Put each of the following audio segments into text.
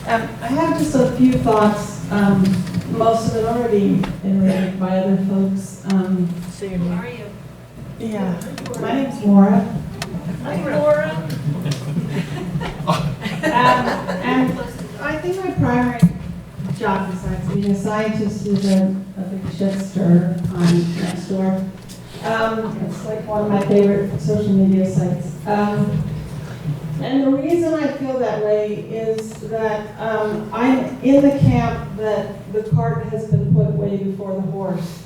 I have just a few thoughts. Most of it already been raised by other folks. Who are you? Yeah, my name's Moira. Hi, Laura. And I think my primary job besides being a scientist is a big shit stir on next door. It's like one of my favorite social media sites. And the reason I feel that way is that I'm in the camp that the cart has been put way before the horse.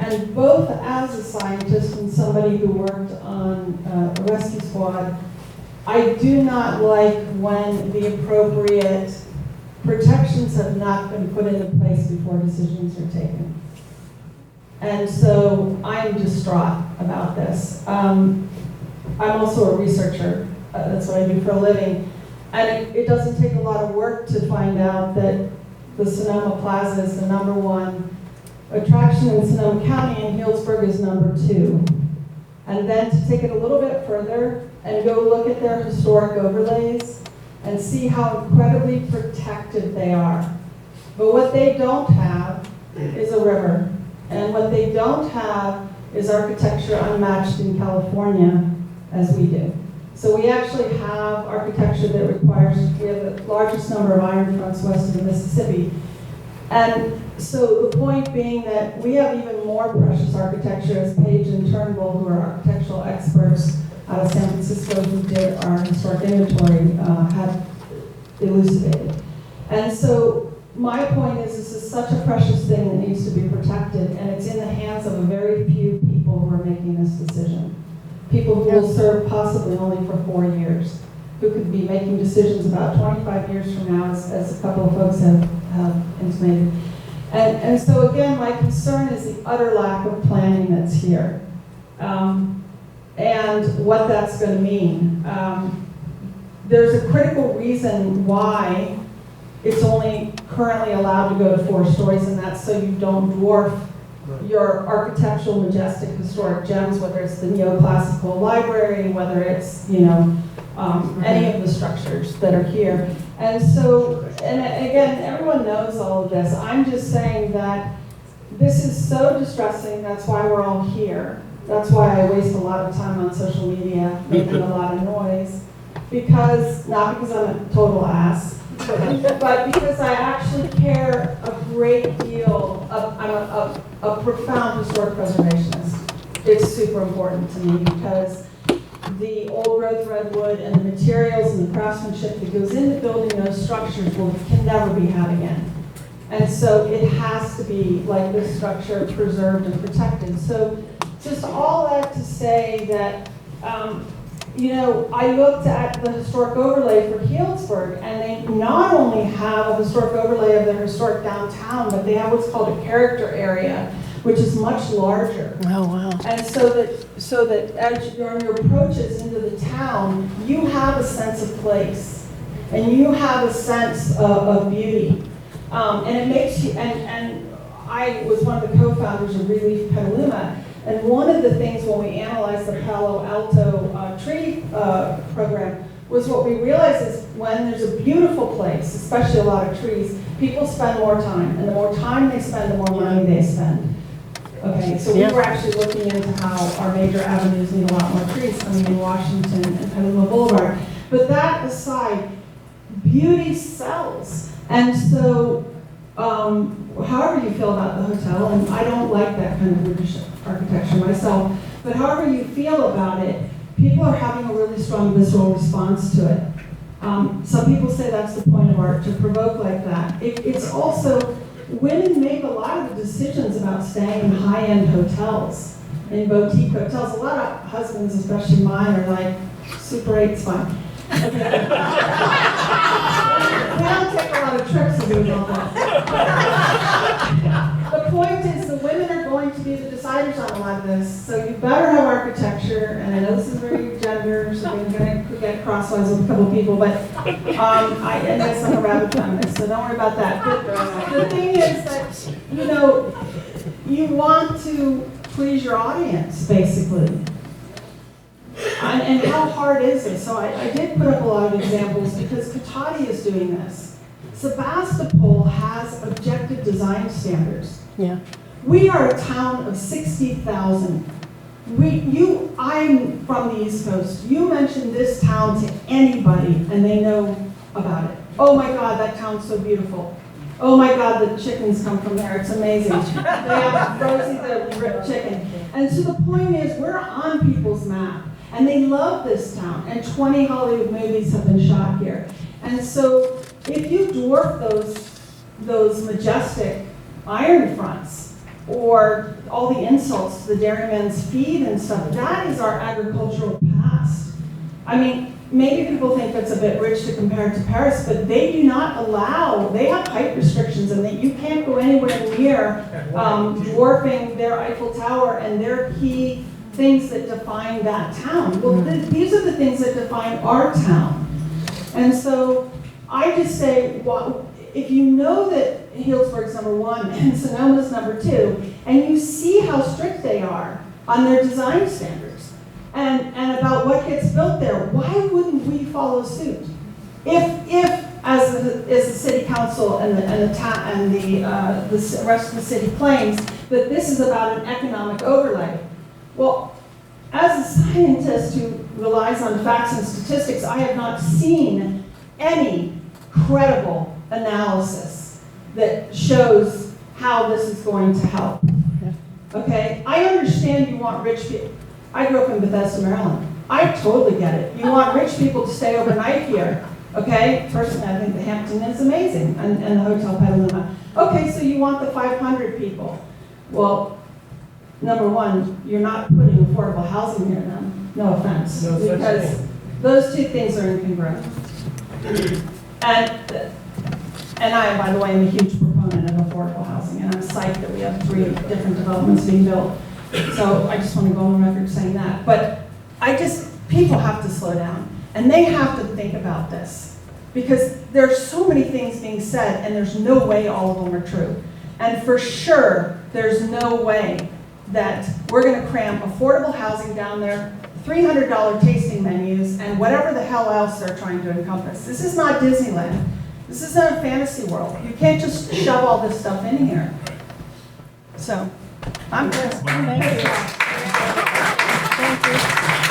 And both as a scientist and somebody who worked on a rescue squad, I do not like when the appropriate protections have not been put into place before decisions are taken. And so I'm distraught about this. I'm also a researcher. That's what I do for a living. And it doesn't take a lot of work to find out that the Sonoma Plaza is the #1 attraction in Sonoma County, and Healdsburg is #2. And then to take it a little bit further and go look at their historic overlays and see how incredibly protected they are. But what they don't have is a river. And what they don't have is architecture unmatched in California as we do. So we actually have architecture that requires, we have the largest number of iron fronts west of the Mississippi. And so the point being that we have even more precious architecture, as Paige and Turnbull, who are architectural experts out of San Francisco who did our historic inventory, had elucidated. And so my point is this is such a precious thing that needs to be protected, and it's in the hands of a very few people who are making this decision. People who will serve possibly only for 4 years, who could be making decisions about 25 years from now, as a couple of folks have intimated. And so again, my concern is the utter lack of planning that's here, and what that's going to mean. There's a critical reason why it's only currently allowed to go to 4 stories, and that's so you don't dwarf your architectural, majestic, historic gems, whether it's the neoclassical library, whether it's, any of the structures that are here. And so, and again, everyone knows all of this. I'm just saying that this is so distressing. That's why we're all here. That's why I waste a lot of time on social media, making a lot of noise. Not because I'm a total ass, but because I actually care a great deal. I'm a profound historic preservationist. It's super important to me because the old growth redwood and the materials and the craftsmanship that goes into building those structures can never be had again. And so it has to be, like this structure, preserved and protected. So just all that to say that, I looked at the historic overlay for Healdsburg, and they not only have a historic overlay of their historic downtown, but they have what's called a character area, which is much larger. Oh, wow. And so that as you're on your approaches into the town, you have a sense of place, and you have a sense of beauty. And it makes you, and I was one of the co-founders of Relief Petaluma, and one of the things when we analyzed the Palo Alto tree program was what we realized is when there's a beautiful place, especially a lot of trees, people spend more time, and the more time they spend, the more money they spend. Okay, so we were actually looking into how our major avenues need a lot more trees, coming in Washington and Petaluma Boulevard. But that aside, beauty sells. And so, however you feel about the hotel, and I don't like that kind of British architecture myself, but however you feel about it, people are having a really strong visceral response to it. Some people say that's the point of art, to provoke like that. It's also, women make a lot of the decisions about staying in high-end hotels, in boutique hotels. A lot of husbands, especially mine, are like, Super 8's fine. Okay. We don't take a lot of trips to do all that. The point is the women are going to be the deciders on a lot of this, so you better have architecture, and I know this is very gender, so I'm going to get crosswise with a couple of people, but I guess I'm a rabid feminist, so don't worry about that. But the thing is that, you want to please your audience, basically. And how hard is it? So I did put up a lot of examples because Katati is doing this. Sebastopol has objective design standards. Yeah. We are a town of 60,000. I'm from the East Coast. You mention this town to anybody and they know about it. Oh my God, that town's so beautiful. Oh my God, the chickens come from there. It's amazing. They have Rosie the ripped chicken. And so the point is, we're on people's map. And they love this town. And 20 Hollywood movies have been shot here. And so if you dwarf those majestic iron fronts, or all the insults to the dairymen's feed and stuff, that is our agricultural past. I mean, maybe people think that's a bit rich to compare to Paris, but they do not allow, they have height restrictions and that you can't go anywhere near dwarfing their Eiffel Tower and their key things that define that town. Well, these are the things that define our town. And so I just say, if you know that Healdsburg's #1 and Sonoma's #2, and you see how strict they are on their design standards and about what gets built there, why wouldn't we follow suit? If as the city council and the rest of the city claims that this is about an economic overlay, well, as a scientist who relies on facts and statistics, I have not seen any credible analysis that shows how this is going to help. Okay? I understand you want rich people. I grew up in Bethesda, Maryland. I totally get it. You want rich people to stay overnight here. Okay? Personally, I think the Hampton is amazing and the Hotel Petaluma. Okay, so you want the 500 people. Well, number one, you're not putting affordable housing near them. No offense. No such because thing. those two things are incongruent. And I, by the way, am a huge proponent of affordable housing, and I'm psyched that we have 3 different developments being built. So I just want to go on the record saying that. But people have to slow down, and they have to think about this, because there are so many things being said, and there's no way all of them are true. And for sure, there's no way that we're going to cram affordable housing down there, $300 tasting menus, and whatever the hell else they're trying to encompass. This is not Disneyland. This is not a fantasy world. You can't just shove all this stuff in here. So, I'm good. Thank you. Thank you.